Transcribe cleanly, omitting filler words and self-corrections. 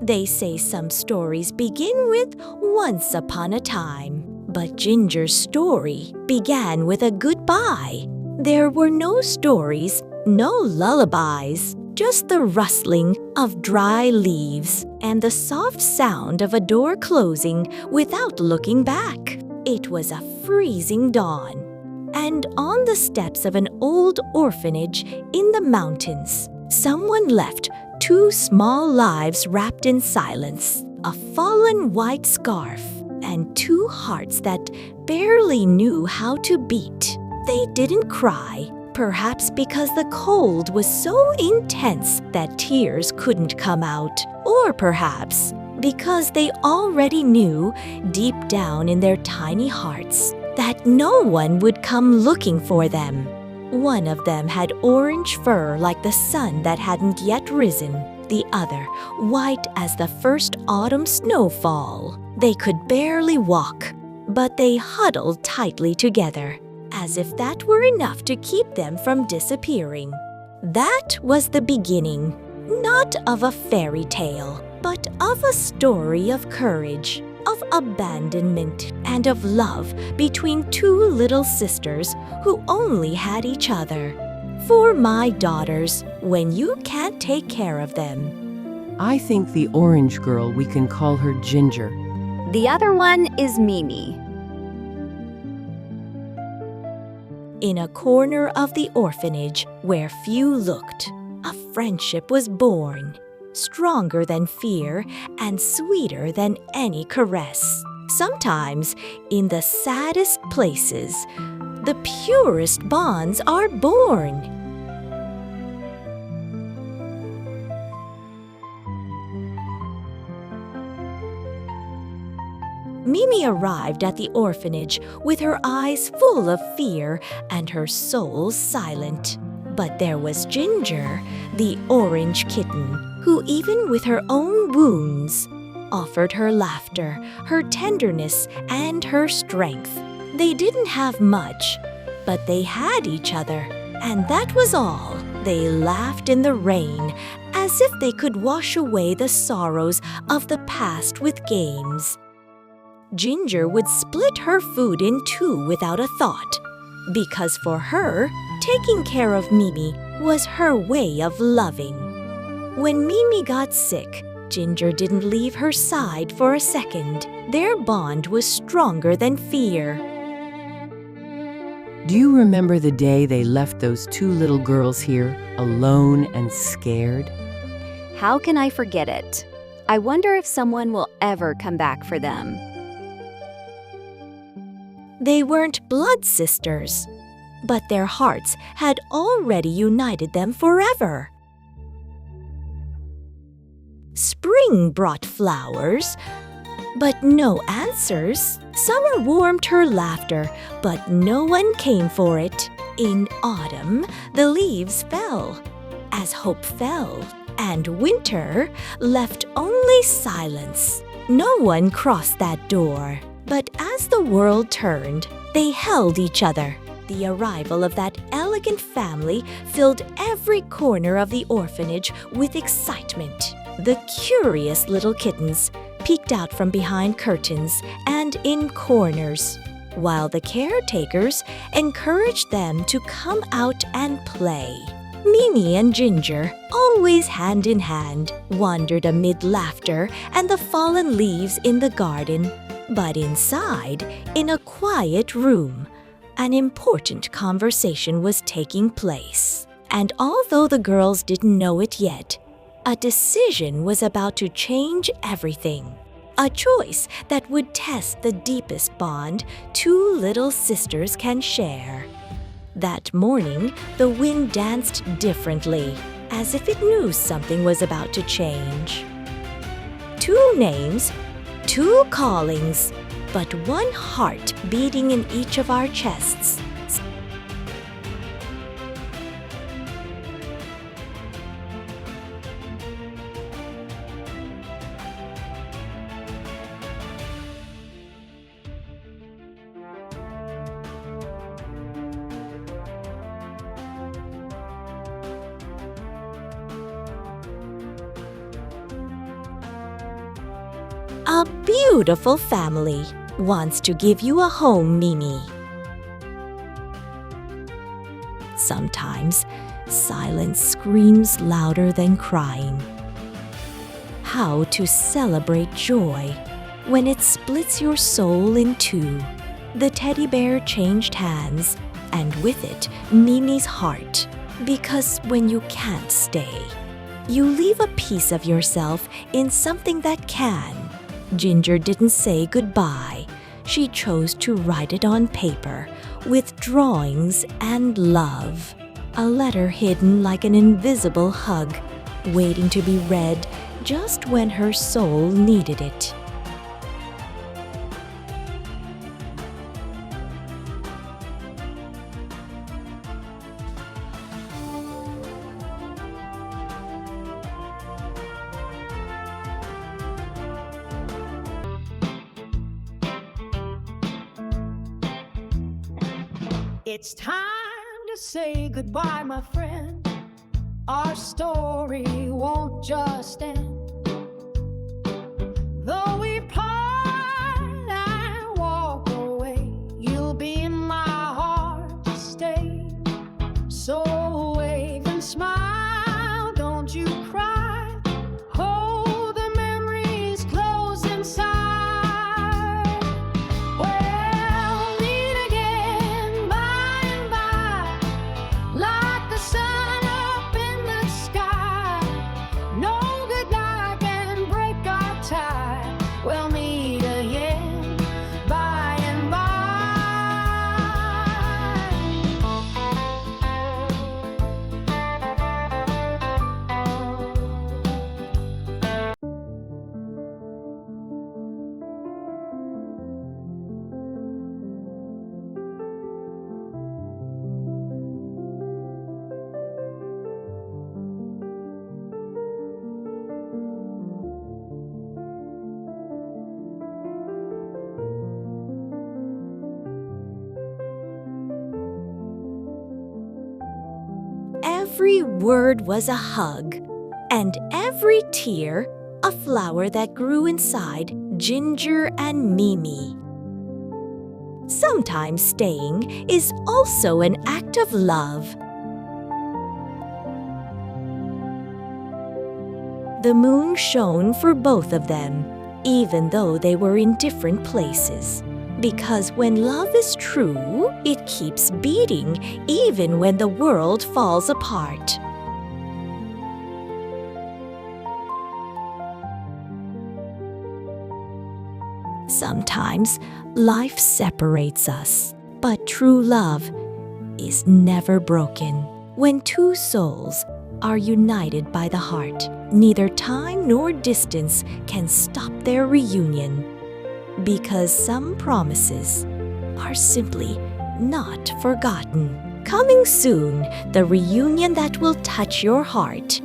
They say some stories begin with once upon a time, but Ginger's story began with a goodbye. There were no stories, no lullabies, just the rustling of dry leaves and the soft sound of a door closing without looking back. It was a freezing dawn, and on the steps of an old orphanage in the mountains, someone left 2 small lives wrapped in silence, a fallen white scarf, and 2 hearts that barely knew how to beat. They didn't cry, perhaps because the cold was so intense that tears couldn't come out, or perhaps because they already knew, deep down in their tiny hearts, that no one would come looking for them. One of them had orange fur like the sun that hadn't yet risen, the other white as the first autumn snowfall. They could barely walk, but they huddled tightly together, as if that were enough to keep them from disappearing. That was the beginning, not of a fairy tale, but of a story of courage, of abandonment, and of love between 2 little sisters who only had each other. For my daughters, when you can't take care of them. I think the orange girl, we can call her Ginger. The other one is Mimi. In a corner of the orphanage where few looked, a friendship was born, stronger than fear and sweeter than any caress. Sometimes, in the saddest places, the purest bonds are born. Mimi arrived at the orphanage with her eyes full of fear and her soul silent. But there was Ginger, the orange kitten, who even with her own wounds, offered her laughter, her tenderness, and her strength. They didn't have much, but they had each other, and that was all. They laughed in the rain, as if they could wash away the sorrows of the past with games. Ginger would split her food in 2 without a thought, because for her, taking care of Mimi was her way of loving. When Mimi got sick, Ginger didn't leave her side for a second. Their bond was stronger than fear. Do you remember the day they left those 2 little girls here, alone and scared? How can I forget it? I wonder if someone will ever come back for them. They weren't blood sisters, but their hearts had already united them forever. Spring brought flowers, but no answers. Summer warmed her laughter, but no one came for it. In autumn, the leaves fell, as hope fell, and winter left only silence. No one crossed that door. But as the world turned, they held each other. The arrival of that elegant family filled every corner of the orphanage with excitement. The curious little kittens peeked out from behind curtains and in corners, while the caretakers encouraged them to come out and play. Mimi and Ginger, always hand in hand, wandered amid laughter and the fallen leaves in the garden. But inside, in a quiet room, an important conversation was taking place. And although the girls didn't know it yet, a decision was about to change everything. A choice that would test the deepest bond 2 little sisters can share. That morning, the wind danced differently, as if it knew something was about to change. 2 names, 2 callings, but 1 heart beating in each of our chests. A beautiful family wants to give you a home, Mimi. Sometimes, silence screams louder than crying. How to celebrate joy when it splits your soul in two. The teddy bear changed hands, and with it, Mimi's heart. Because when you can't stay, you leave a piece of yourself in something that can. Ginger didn't say goodbye. She chose to write it on paper with drawings and love. A letter hidden like an invisible hug, waiting to be read just when her soul needed it. It's time to say goodbye, my friend. Our story won't just end. Though we part and walk away, you'll be in my heart to stay. So wave and smile, don't you cry. Hold the memories close inside. We'll meet again by and by, like the sun up in the sky. No goodnight can break our tie. We'll meet again by and by. Every word was a hug, and every tear a flower that grew inside Ginger and Mimi. Sometimes staying is also an act of love. The moon shone for both of them, even though they were in different places. Because when love is true, it keeps beating even when the world falls apart. Sometimes life separates us, but true love is never broken. When two souls are united by the heart, neither time nor distance can stop their reunion. Because some promises are simply not forgotten. Coming soon, the reunion that will touch your heart.